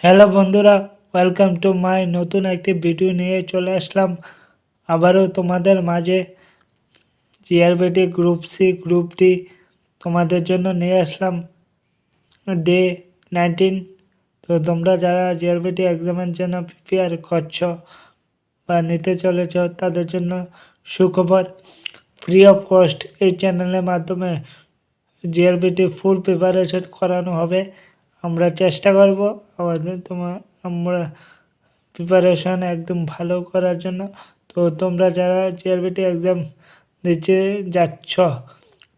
Hello বন্ধুরা, welcome to my নতুন একটি ভিডিও নিয়ে চলে আসলাম আবারও তোমাদের মাঝে। GRBT group C group D তোমাদের জন্য নিয়ে আসলাম ডে 19। তো তোমরা যারা জিআরবিটি এক্সামের জন্য প্রিপেয়ার করছো বা নিতে চলেছ তাদের জন্য সুখবর। ফ্রি অফ কস্ট এই চ্যানেলের মাধ্যমে জিআরবিটি ফুল প্রিপারেশন করানো হবে। আমরা চেষ্টা করব আমরা প্রিপারেশন একদম ভালো করার জন্য। তো তোমরা যারা জিআরবিটি এক্সাম দিতে যাচ্ছ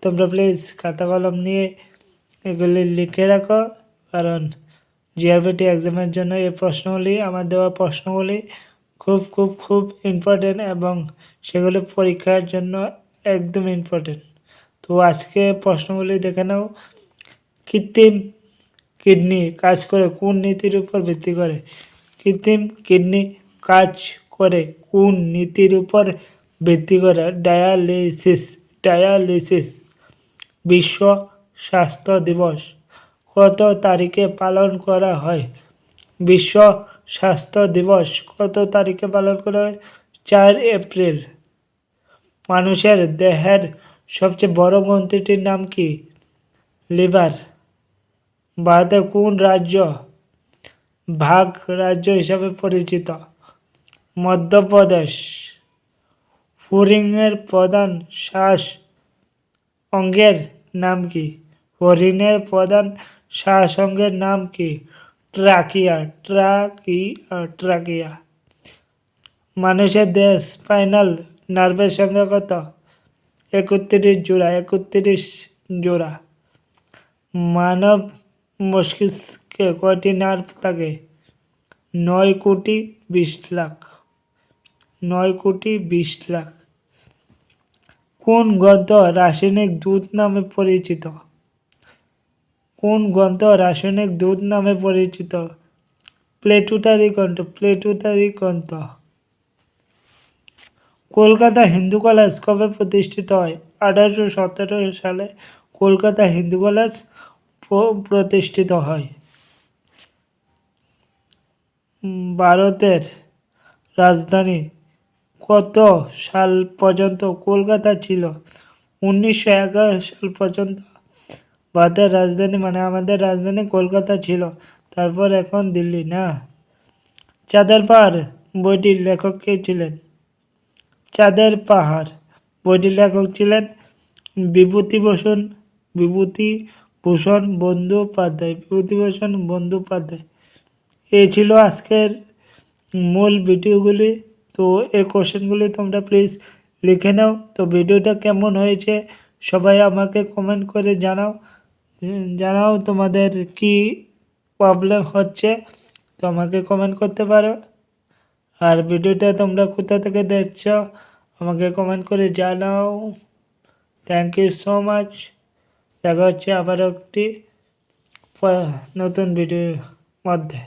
তোমরা প্লিজ খাতা কলম নিয়ে এগুলি লিখে রাখো, কারণ জিআরবিটি এক্সামের জন্য এই প্রশ্নগুলি, আমার দেওয়া প্রশ্নগুলি খুব খুব খুব ইম্পর্টেন্ট এবং সেগুলি পরীক্ষার জন্য একদম ইম্পর্টেন্ট। তো আজকে প্রশ্নগুলি দেখে নাও। কৃত্রিম কিডনি কাজ করে কোন নীতির উপর ভিত্তি করে? কৃত্রিম কিডনি কাজ করে কোন নীতির উপর ভিত্তি করে? ডায়ালিসিস। বিশ্ব স্বাস্থ্য দিবস কত তারিখে পালন করা হয়? বিশ্ব স্বাস্থ্য দিবস কত তারিখে পালন করা হয়? 4 এপ্রিল। মানুষের দেহের সবচেয়ে বড় গ্রন্থিটির নাম কি? লিভার। ভারতের কোন রাজ্য ভাগ রাজ্য হিসাবে পরিচিত? মধ্যপ্রদেশ। হরিণের প্রধান শ্বাস অঙ্গের নাম কি? হরিণের প্রধান শ্বাস অঙ্গের নাম কি? ট্রাকিয়া। মানুষের দেহ স্পাইনাল নার্ভের সংখ্যা কত? 31 জোড়া। মানব মস্তিষ্কে কয়টি নার্ভ থাকে? 9 কোটি 20 লাখ। কোন গ্রন্থ রাসায়নিক দূত নামে পরিচিত? প্লেটুটারি গ্রন্থ। কলকাতা হিন্দু কলেজ কবে প্রতিষ্ঠিত হয়? 1817 সালে কলকাতা হিন্দু কলেজ প্রতিষ্ঠিত হয়। ভারতের রাজধানী কত সাল পর্যন্ত কলকাতা ছিল? 1911 সাল পর্যন্ত ভারতের রাজধানী, মানে আমাদের রাজধানী কলকাতা ছিল, তারপর এখন দিল্লি না। চাঁদের পাহাড় বইটির লেখক কে ছিলেন? চাঁদের পাহাড় বইটির লেখক ছিলেন বিভূতিভূষণ বন্দ্যোপাধ্যায়। এই ছিল আজকের মূল ভিডিওগুলি। তো এই কোশ্চেনগুলি তোমরা প্লিজ লিখে নাও। তো ভিডিওটা কেমন হয়েছে সবাই আমাকে কমেন্ট করে জানাও তোমাদের কি প্রবলেম হচ্ছে, তো আমাকে কমেন্ট করতে পারো। আর ভিডিওটা তোমরা কোথা থেকে দেখছ আমাকে কমেন্ট করে জানাও। Thank you so much. দেখা হচ্ছে আবার একটি নতুন ভিডিওর মধ্যে।